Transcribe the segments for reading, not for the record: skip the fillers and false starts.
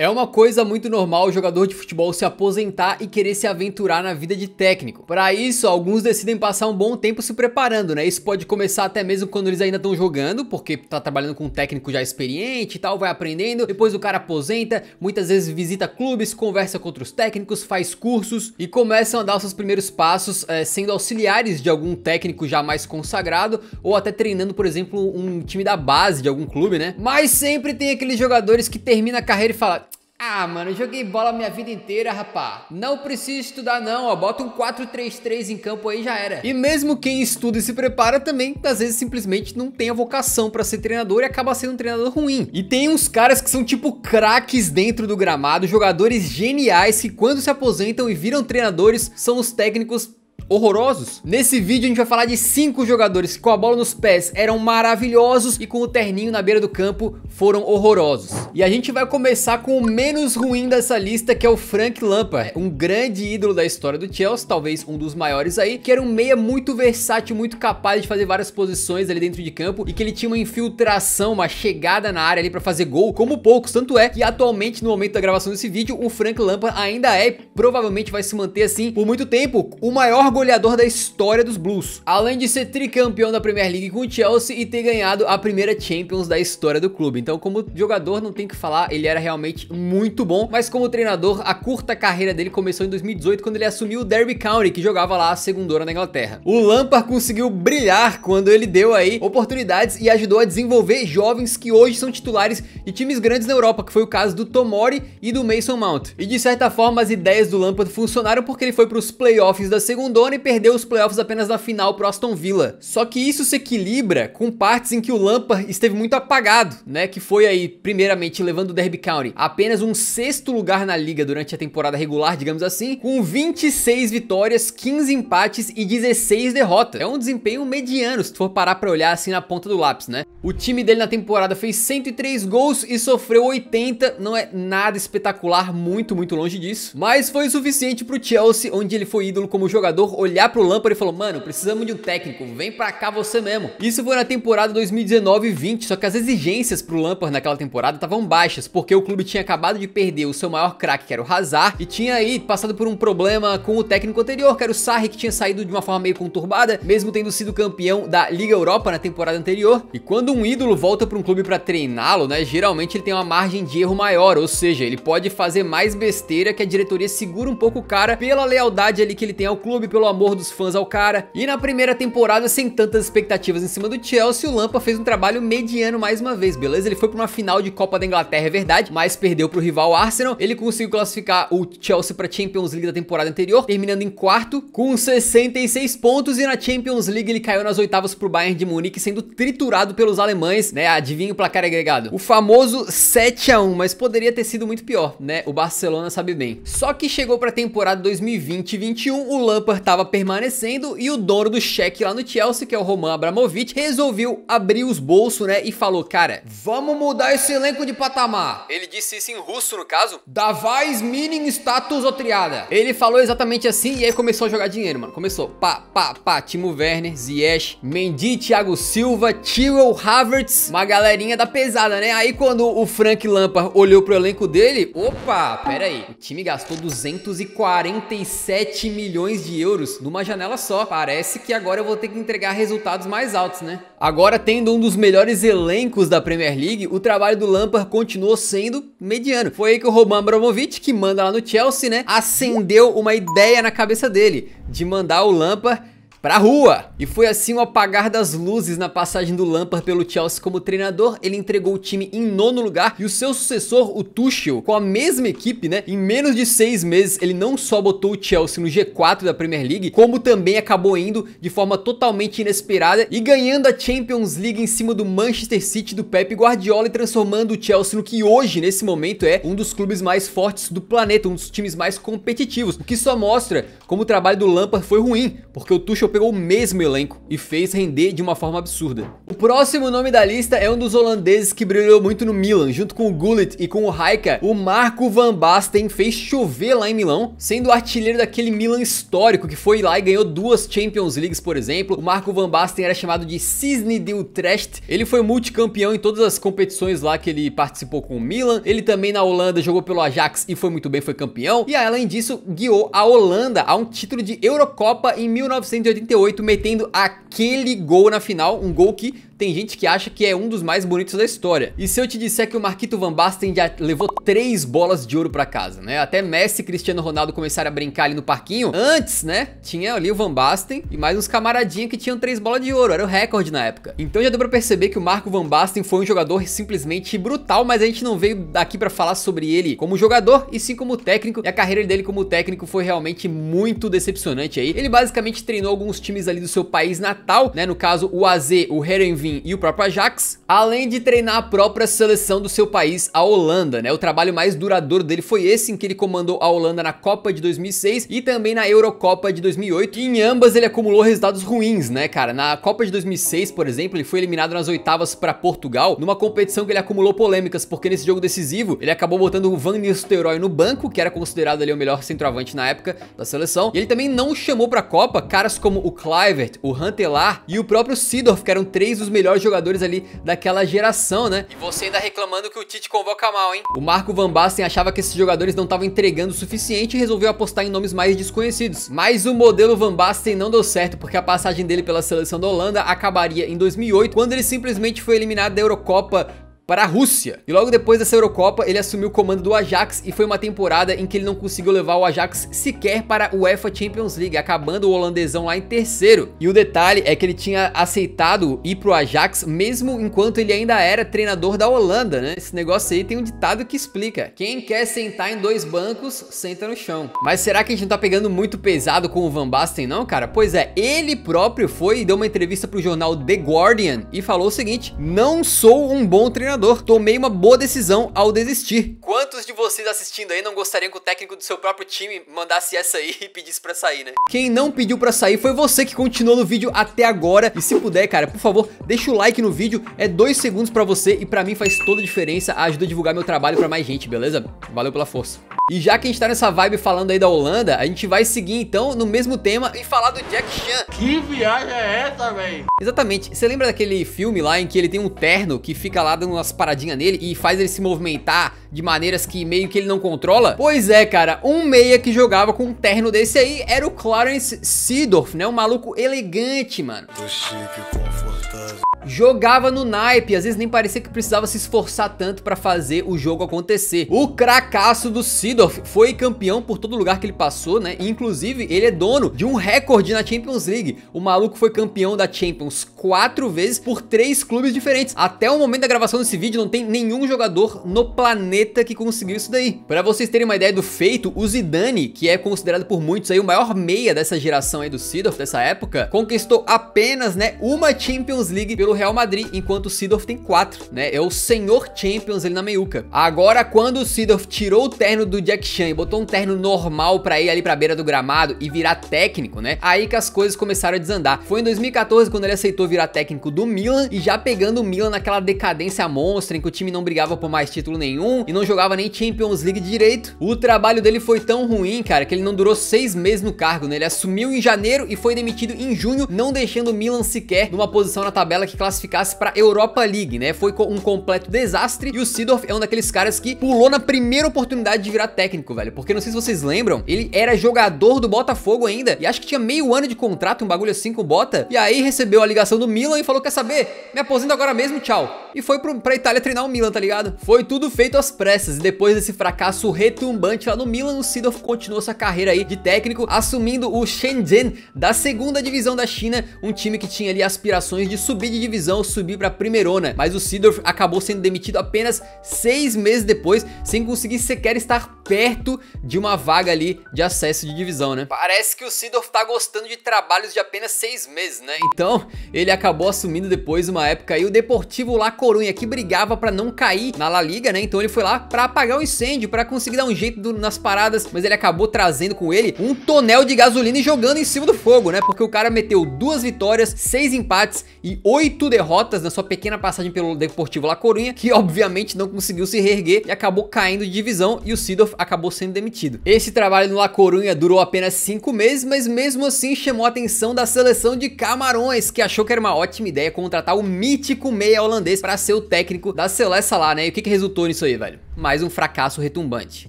É uma coisa muito normal o jogador de futebol se aposentar e querer se aventurar na vida de técnico. Para isso, alguns decidem passar um bom tempo se preparando, né? Isso pode começar até mesmo quando eles ainda estão jogando, porque tá trabalhando com um técnico já experiente e tal, vai aprendendo. Depois o cara aposenta, muitas vezes visita clubes, conversa com outros técnicos, faz cursos e começam a dar os seus primeiros passos, sendo auxiliares de algum técnico já mais consagrado ou até treinando, por exemplo, um time da base de algum clube, né? Mas sempre tem aqueles jogadores que terminam a carreira e falam: ah, mano, eu joguei bola minha vida inteira, rapá. Não preciso estudar não, ó. Bota um 4-3-3 em campo aí, já era. E mesmo quem estuda e se prepara também, às vezes simplesmente não tem a vocação pra ser treinador e acaba sendo um treinador ruim. E tem uns caras que são tipo craques dentro do gramado, jogadores geniais que quando se aposentam e viram treinadores, são os técnicos horrorosos. Nesse vídeo a gente vai falar de 5 jogadores que com a bola nos pés eram maravilhosos e com o terninho na beira do campo foram horrorosos. E a gente vai começar com o menos ruim dessa lista, que é o Frank Lampard, um grande ídolo da história do Chelsea, talvez um dos maiores aí, que era um meia muito versátil, muito capaz de fazer várias posições ali dentro de campo e que ele tinha uma infiltração, uma chegada na área ali pra fazer gol, como poucos, tanto é que atualmente no momento da gravação desse vídeo, o Frank Lampard ainda é, provavelmente vai se manter assim por muito tempo, o maior goleador da história dos Blues, além de ser tricampeão da Premier League com o Chelsea e ter ganhado a primeira Champions da história do clube. Então, como jogador, não tem o que falar, ele era realmente muito bom, mas como treinador, a curta carreira dele começou em 2018, quando ele assumiu o Derby County, que jogava lá a segundona na Inglaterra. O Lampard conseguiu brilhar quando ele deu aí oportunidades e ajudou a desenvolver jovens que hoje são titulares de times grandes na Europa, que foi o caso do Tomori e do Mason Mount. E de certa forma, as ideias do Lampard funcionaram porque ele foi para os playoffs da segundona e perdeu os playoffs apenas na final pro Aston Villa. Só que isso se equilibra com partes em que o Lampard esteve muito apagado, né? Que foi aí, primeiramente, levando o Derby County apenas um 6º lugar na liga durante a temporada regular, digamos assim, com 26 vitórias, 15 empates e 16 derrotas. É um desempenho mediano, se tu for parar pra olhar assim na ponta do lápis, né? O time dele na temporada fez 103 gols e sofreu 80, não é nada espetacular, muito longe disso, mas foi o suficiente pro Chelsea, onde ele foi ídolo como jogador, olhar pro Lampard e falou: mano, precisamos de um técnico, vem pra cá você mesmo. Isso foi na temporada 2019-20, só que as exigências pro Lampard naquela temporada estavam baixas, porque o clube tinha acabado de perder o seu maior craque, que era o Hazard, e tinha aí passado por um problema com o técnico anterior, que era o Sarri, que tinha saído de uma forma meio conturbada, mesmo tendo sido campeão da Liga Europa na temporada anterior. E quando um ídolo volta pra um clube pra treiná-lo, né, geralmente ele tem uma margem de erro maior, ou seja, ele pode fazer mais besteira, que a diretoria segura um pouco o cara pela lealdade ali que ele tem ao clube, pelo amor dos fãs ao cara. E na primeira temporada, sem tantas expectativas em cima do Chelsea, o Lampard fez um trabalho mediano mais uma vez, beleza? Ele foi pra uma final de Copa da Inglaterra, é verdade, mas perdeu pro rival Arsenal. Ele conseguiu classificar o Chelsea pra Champions League da temporada anterior, terminando em 4º com 66 pontos, e na Champions League ele caiu nas oitavas pro Bayern de Munique, sendo triturado pelos alemães, né? Adivinha o placar agregado? O famoso 7-1, mas poderia ter sido muito pior, né? O Barcelona sabe bem. Só que chegou pra temporada 2020-21, o Lampard tava permanecendo e o dono do cheque lá no Chelsea, que é o Roman Abramovich, resolveu abrir os bolsos, né, e falou: cara, vamos mudar esse elenco de patamar. Ele disse isso em russo, no caso. Davai meaning status otriada. Ele falou exatamente assim e aí começou a jogar dinheiro, mano. Começou, pá, Timo Werner, Ziyech, Mendy, Thiago Silva, Tyrell, Havertz, uma galerinha da pesada, né? Aí quando o Frank Lampard olhou pro elenco dele, opa, pera aí, o time gastou 247 milhões de euros numa janela só. Parece que agora eu vou ter que entregar resultados mais altos, né? Agora, tendo um dos melhores elencos da Premier League, o trabalho do Lampard continuou sendo mediano. Foi aí que o Roman Abramovich, que manda lá no Chelsea, né, acendeu uma ideia na cabeça dele de mandar o Lampard pra rua. E foi assim o apagar das luzes na passagem do Lampard pelo Chelsea como treinador. Ele entregou o time em 9º lugar e o seu sucessor, o Tuchel, com a mesma equipe, né, em menos de 6 meses, ele não só botou o Chelsea no G4 da Premier League, como também acabou indo de forma totalmente inesperada e ganhando a Champions League em cima do Manchester City do Pep Guardiola e transformando o Chelsea no que hoje, nesse momento, é um dos clubes mais fortes do planeta, um dos times mais competitivos, o que só mostra como o trabalho do Lampard foi ruim, porque o Tuchel Tuchel pegou o mesmo elenco e fez render de uma forma absurda. O próximo nome da lista é um dos holandeses que brilhou muito no Milan, junto com o Gullit e com o Rijkaard. O Marco van Basten fez chover lá em Milão, sendo o artilheiro daquele Milan histórico que foi lá e ganhou 2 Champions Leagues, por exemplo. O Marco van Basten era chamado de Cisne de Utrecht. Ele foi multicampeão em todas as competições lá que ele participou com o Milan. Ele também na Holanda jogou pelo Ajax e foi muito bem, foi campeão. E além disso, guiou a Holanda a um título de Eurocopa em 1988, metendo aquele gol na final, um gol que tem gente que acha que é um dos mais bonitos da história. E se eu te disser que o Marquito van Basten já levou 3 bolas de ouro pra casa, né? Até Messi e Cristiano Ronaldo começaram a brincar ali no parquinho. Antes, né? Tinha ali o Van Basten e mais uns camaradinhos que tinham 3 bolas de ouro. Era o recorde na época. Então já deu pra perceber que o Marco van Basten foi um jogador simplesmente brutal, mas a gente não veio daqui pra falar sobre ele como jogador e sim como técnico. E a carreira dele como técnico foi realmente muito decepcionante aí. Ele basicamente treinou alguns times ali do seu país natal, né? No caso, o AZ, o Heerenveen e o próprio Ajax, além de treinar a própria seleção do seu país, a Holanda, né? O trabalho mais duradouro dele foi esse, em que ele comandou a Holanda na Copa de 2006 e também na Eurocopa de 2008, e em ambas ele acumulou resultados ruins, né, cara? Na Copa de 2006, por exemplo, ele foi eliminado nas oitavas para Portugal, numa competição que ele acumulou polêmicas, porque nesse jogo decisivo, ele acabou botando o Van Nistelrooy no banco, que era considerado ali o melhor centroavante na época da seleção, e ele também não chamou pra Copa caras como o Kluivert, o Huntelaar e o próprio Seedorf, que eram 3 dos melhores jogadores ali daquela geração, né? E você ainda reclamando que o Tite convoca mal, hein? O Marco van Basten achava que esses jogadores não estavam entregando o suficiente e resolveu apostar em nomes mais desconhecidos. Mas o modelo Van Basten não deu certo, porque a passagem dele pela seleção da Holanda acabaria em 2008, quando ele simplesmente foi eliminado da Eurocopa para a Rússia. E logo depois dessa Eurocopa, ele assumiu o comando do Ajax e foi uma temporada em que ele não conseguiu levar o Ajax sequer para a UEFA Champions League, acabando o holandesão lá em terceiro. E o detalhe é que ele tinha aceitado ir pro Ajax mesmo enquanto ele ainda era treinador da Holanda, né? Esse negócio aí tem um ditado que explica: quem quer sentar em 2 bancos, senta no chão. Mas será que a gente não tá pegando muito pesado com o Van Basten não, cara? Pois é, ele próprio foi e deu uma entrevista pro jornal The Guardian e falou o seguinte: não sou um bom treinador, tomei uma boa decisão ao desistir. Quantos de vocês assistindo aí não gostariam que o técnico do seu próprio time mandasse essa aí e pedisse pra sair, né? Quem não pediu pra sair foi você que continuou no vídeo até agora. E se puder, cara, por favor, deixa o like no vídeo. É 2 segundos pra você e pra mim faz toda a diferença. Ajuda a divulgar meu trabalho pra mais gente, beleza? Valeu pela força. E já que a gente tá nessa vibe falando aí da Holanda, a gente vai seguir então no mesmo tema e falar do Jack Chan. Que viagem é essa, véi? Exatamente. Você lembra daquele filme lá em que ele tem um terno que fica lá dando umas paradinhas nele e faz ele se movimentar de maneiras que meio que ele não controla? Pois é, cara, um meia que jogava com um terno desse aí era o Clarence Seedorf, né? Um maluco elegante, mano. Chique, confortável. Jogava no naipe, às vezes nem parecia que precisava se esforçar tanto pra fazer o jogo acontecer. O cracaço do Seedorf foi campeão por todo lugar que ele passou, né? E, inclusive, ele é dono de um recorde na Champions League. O maluco foi campeão da Champions 4 vezes por 3 clubes diferentes. Até o momento da gravação desse vídeo, não tem nenhum jogador no planeta que conseguiu isso daí. Pra vocês terem uma ideia do feito, o Zidane, que é considerado por muitos aí o maior meia dessa geração aí do Seedorf, dessa época, conquistou apenas, né, uma Champions League pelo Real Madrid, enquanto o Seedorf tem 4, né? É o senhor Champions ali na meiuca. Agora, quando o Seedorf tirou o terno do Jack Chan e botou um terno normal pra ir ali pra beira do gramado e virar técnico, né? Aí que as coisas começaram a desandar. Foi em 2014 quando ele aceitou virar técnico do Milan e já pegando o Milan naquela decadência monstra em que o time não brigava por mais título nenhum e não jogava nem Champions League direito. O trabalho dele foi tão ruim, cara, que ele não durou 6 meses no cargo, né? Ele assumiu em janeiro e foi demitido em junho, não deixando o Milan sequer numa posição na tabela que classificasse pra Europa League, né? Foi um completo desastre e o Seedorf é um daqueles caras que pulou na primeira oportunidade de virar técnico, velho. Porque não sei se vocês lembram, ele era jogador do Botafogo ainda e acho que tinha meio ano de contrato, um bagulho assim com o Bota. E aí recebeu a ligação do Milan e falou: quer saber? Me aposento agora mesmo, tchau. E foi pra Itália treinar o Milan, tá ligado? Foi tudo feito às pressas e depois desse fracasso retumbante lá no Milan, o Seedorf continuou sua carreira aí de técnico, assumindo o Shenzhen da 2ª divisão da China, um time que tinha ali aspirações de subir de divisão, subir pra primeirona, mas o Seedorf acabou sendo demitido apenas 6 meses depois, sem conseguir sequer estar perto de uma vaga ali de acesso de divisão, né? Parece que o Seedorf tá gostando de trabalhos de apenas 6 meses, né? Então, ele acabou assumindo depois uma época aí o Deportivo La Coruña, que brigava pra não cair na La Liga, né? Então ele foi lá pra apagar o incêndio, pra conseguir dar um jeito nas paradas, mas ele acabou trazendo com ele um tonel de gasolina e jogando em cima do fogo, né? Porque o cara meteu 2 vitórias, 6 empates e 8 derrotas na sua pequena passagem pelo Deportivo La Coruña, que obviamente não conseguiu se reerguer e acabou caindo de divisão, e o Seedorf acabou sendo demitido. Esse trabalho no La Coruña durou apenas 5 meses, mas mesmo assim chamou a atenção da seleção de Camarões, que achou que era uma ótima ideia contratar o mítico meia holandês para ser o técnico da seleção lá, né? E o que resultou nisso aí, velho? Mais um fracasso retumbante.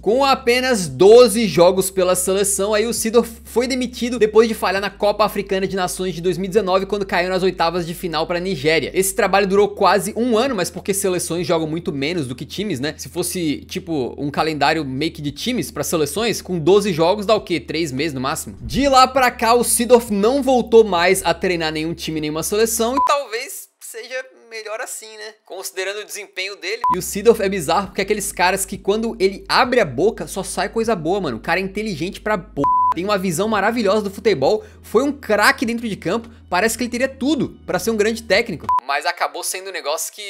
Com apenas 12 jogos pela seleção, aí o Seedorf foi demitido depois de falhar na Copa Africana de Nações de 2019, quando caiu nas oitavas de final para a Nigéria. Esse trabalho durou quase um ano, mas porque seleções jogam muito menos do que times, né? Se fosse, tipo, um calendário meio que de times para seleções, com 12 jogos dá o quê? 3 meses no máximo? De lá pra cá, o Seedorf não voltou mais a treinar nenhum time, nenhuma seleção, e talvez seja melhor assim, né? Considerando o desempenho dele. E o Seedorf é bizarro porque é aqueles caras que quando ele abre a boca só sai coisa boa, mano. O cara é inteligente pra porra. Tem uma visão maravilhosa do futebol, foi um craque dentro de campo, parece que ele teria tudo pra ser um grande técnico. Mas acabou sendo um negócio que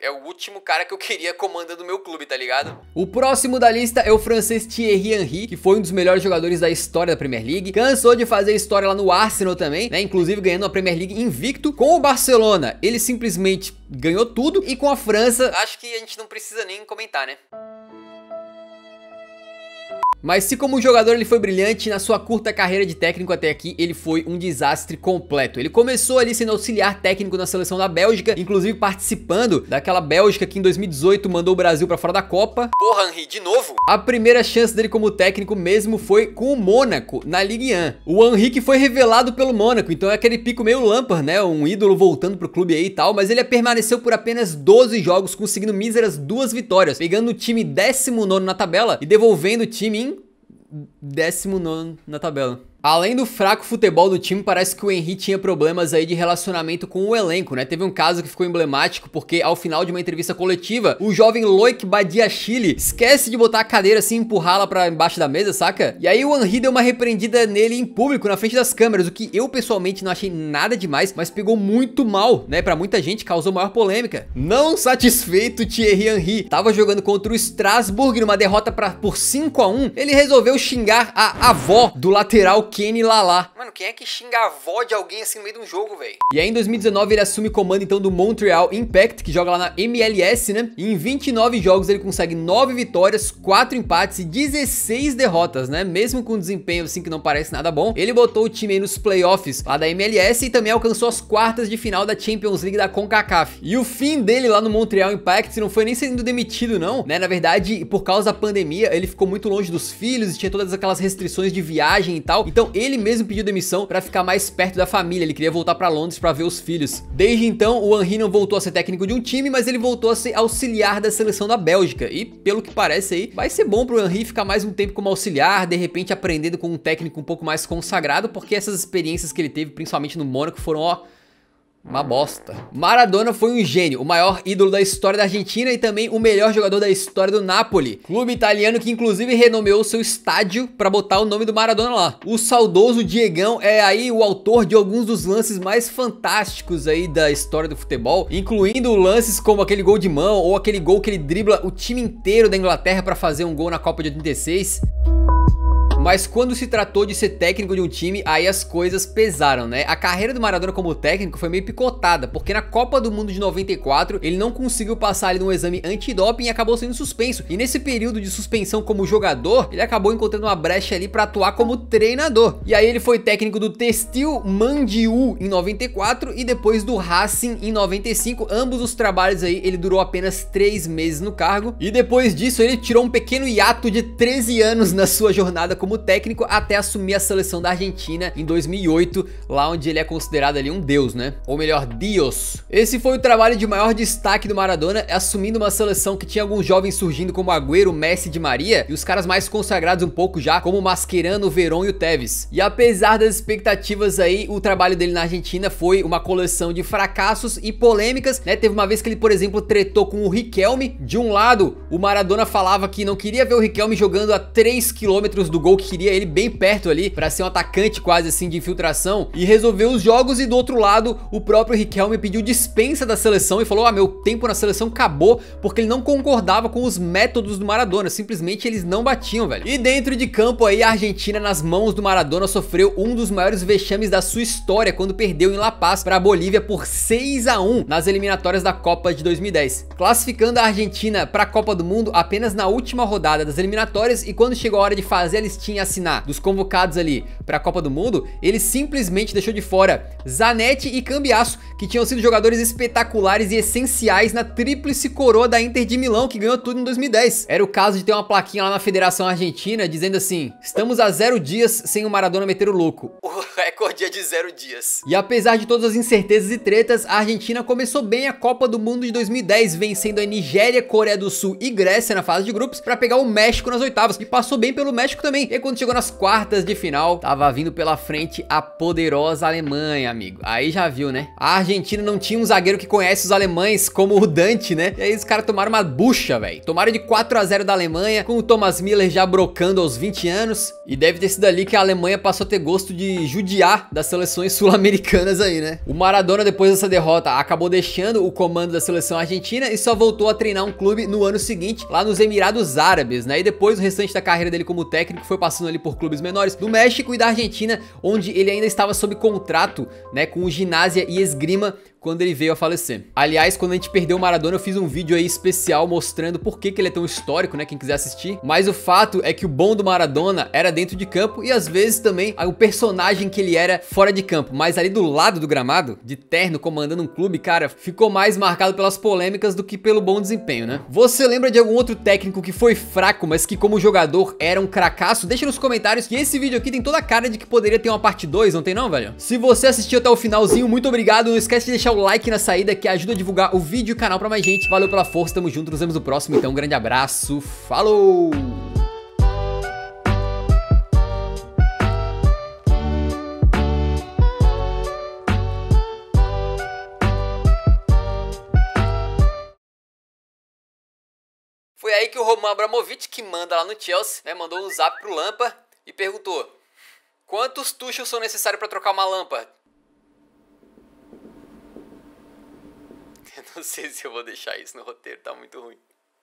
é o último cara que eu queria comandando o meu clube, tá ligado? O próximo da lista é o francês Thierry Henry, que foi um dos melhores jogadores da história da Premier League. Cansou de fazer história lá no Arsenal também, né? Inclusive ganhando a Premier League invicto. Com o Barcelona, ele simplesmente ganhou tudo. E com a França, acho que a gente não precisa nem comentar, né? Mas se como jogador ele foi brilhante, na sua curta carreira de técnico até aqui, ele foi um desastre completo. Ele começou ali sendo auxiliar técnico na seleção da Bélgica, inclusive participando daquela Bélgica que em 2018 mandou o Brasil pra fora da Copa. Porra, Henry, de novo? A primeira chance dele como técnico mesmo foi com o Mônaco, na Ligue 1. O Henry que foi revelado pelo Mônaco, então é aquele pico meio Lampard, né? Um ídolo voltando pro clube aí e tal, mas ele permaneceu por apenas 12 jogos, conseguindo míseras 2 vitórias, pegando o time 19º na tabela e devolvendo o time em 19º na tabela. Além do fraco futebol do time, parece que o Henry tinha problemas aí de relacionamento com o elenco, né? Teve um caso que ficou emblemático porque ao final de uma entrevista coletiva, o jovem Loic Badiashile esquece de botar a cadeira assim e empurrá-la pra embaixo da mesa, saca? E aí o Henry deu uma repreendida nele em público, na frente das câmeras, o que eu pessoalmente não achei nada demais, mas pegou muito mal, né? Pra muita gente causou maior polêmica. Não satisfeito, Thierry Henry tava jogando contra o Strasbourg numa derrota por 5-1, ele resolveu xingar a avó do lateral Kenny Lala. Mano, quem é que xinga a avó de alguém assim no meio de um jogo, velho? E aí em 2019 ele assume comando então do Montreal Impact, que joga lá na MLS, né? E em 29 jogos ele consegue 9 vitórias, 4 empates e 16 derrotas, né? Mesmo com um desempenho assim que não parece nada bom, ele botou o time aí nos playoffs lá da MLS e também alcançou as quartas de final da Champions League da CONCACAF. E o fim dele lá no Montreal Impact não foi nem sendo demitido não, né? Na verdade, por causa da pandemia, ele ficou muito longe dos filhos e tinha todas aquelas restrições de viagem e tal. Então ele mesmo pediu demissão pra ficar mais perto da família, ele queria voltar pra Londres pra ver os filhos. Desde então, o Henry não voltou a ser técnico de um time, mas ele voltou a ser auxiliar da seleção da Bélgica. E pelo que parece aí, vai ser bom pro Henry ficar mais um tempo como auxiliar, de repente aprendendo com um técnico um pouco mais consagrado, porque essas experiências que ele teve, principalmente no Mônaco, foram, ó, uma bosta. Maradona foi um gênio, o maior ídolo da história da Argentina e também o melhor jogador da história do Napoli, clube italiano que inclusive renomeou seu estádio pra botar o nome do Maradona lá. O saudoso Diegão é aí o autor de alguns dos lances mais fantásticos aí da história do futebol, incluindo lances como aquele gol de mão ou aquele gol que ele dribla o time inteiro da Inglaterra pra fazer um gol na Copa de 86. Mas quando se tratou de ser técnico de um time, aí as coisas pesaram, né? A carreira do Maradona como técnico foi meio picotada, porque na Copa do Mundo de 94, ele não conseguiu passar ali num exame antidoping e acabou sendo suspenso. E nesse período de suspensão como jogador, ele acabou encontrando uma brecha ali pra atuar como treinador. E aí ele foi técnico do Textil Mandiú em 94 e depois do Racing em 95. Ambos os trabalhos aí, ele durou apenas 3 meses no cargo. E depois disso, ele tirou um pequeno hiato de 13 anos na sua jornada como como técnico até assumir a seleção da Argentina em 2008, lá onde ele é considerado ali um deus, né? Ou melhor, Dios. Esse foi o trabalho de maior destaque do Maradona, assumindo uma seleção que tinha alguns jovens surgindo como Agüero, Messi, Di Maria, e os caras mais consagrados um pouco já, como Mascherano, Verón e o Tevez. E apesar das expectativas aí, o trabalho dele na Argentina foi uma coleção de fracassos e polêmicas, né? Teve uma vez que ele, por exemplo, tretou com o Riquelme. De um lado, o Maradona falava que não queria ver o Riquelme jogando a 3 km do gol, que queria ele bem perto ali, pra ser um atacante quase assim de infiltração, e resolveu os jogos. E do outro lado, o próprio Riquelme pediu dispensa da seleção e falou: ah, meu tempo na seleção acabou, porque ele não concordava com os métodos do Maradona, simplesmente eles não batiam, velho. E dentro de campo aí, a Argentina nas mãos do Maradona sofreu um dos maiores vexames da sua história, quando perdeu em La Paz pra Bolívia por 6-1 nas eliminatórias da Copa de 2010, classificando a Argentina pra Copa do Mundo apenas na última rodada das eliminatórias. E quando chegou a hora de fazer a listinha e assinar dos convocados ali pra Copa do Mundo, ele simplesmente deixou de fora Zanetti e Cambiasso, que tinham sido jogadores espetaculares e essenciais na tríplice coroa da Inter de Milão, que ganhou tudo em 2010. Era o caso de ter uma plaquinha lá na Federação Argentina dizendo assim: estamos a 0 dias sem o Maradona meter o louco. O recorde é de 0 dias. E apesar de todas as incertezas e tretas, a Argentina começou bem a Copa do Mundo de 2010, vencendo a Nigéria, Coreia do Sul e Grécia na fase de grupos, pra pegar o México nas oitavas, e passou bem pelo México também. E quando chegou nas quartas de final, tava vindo pela frente a poderosa Alemanha, amigo. Aí já viu, né? A Argentina não tinha um zagueiro que conhece os alemães como o Dante, né? E aí os caras tomaram uma bucha, velho. Tomaram de 4-0 da Alemanha, com o Thomas Müller já brocando aos 20 anos. E deve ter sido ali que a Alemanha passou a ter gosto de judiar das seleções sul-americanas aí, né? O Maradona, depois dessa derrota, acabou deixando o comando da seleção argentina e só voltou a treinar um clube no ano seguinte, lá nos Emirados Árabes, né? E depois o restante da carreira dele como técnico foi passando ali por clubes menores do México e da Argentina, onde ele ainda estava sob contrato, né, com o Ginásio e Esgrima, quando ele veio a falecer. Aliás, quando a gente perdeu o Maradona, eu fiz um vídeo aí especial mostrando por que ele é tão histórico, né, quem quiser assistir. Mas o fato é que o bom do Maradona era dentro de campo e às vezes também o personagem que ele era fora de campo. Mas ali do lado do gramado, de terno, comandando um clube, cara, ficou mais marcado pelas polêmicas do que pelo bom desempenho, né? Você lembra de algum outro técnico que foi fraco, mas que como jogador era um cracaço? Deixa nos comentários, que esse vídeo aqui tem toda a cara de que poderia ter uma parte 2, não tem não, velho? Se você assistiu até o finalzinho, muito obrigado. Não esquece de deixar o like na saída, que ajuda a divulgar o vídeo e o canal pra mais gente. Valeu pela força, tamo junto, nos vemos no próximo. Então um grande abraço, falou! Foi aí que o Roman Abramovich, que manda lá no Chelsea, né, mandou um zap pro Lampard e perguntou: quantos Tuchel são necessários pra trocar uma Lampard? Eu não sei se eu vou deixar isso no roteiro, tá muito ruim.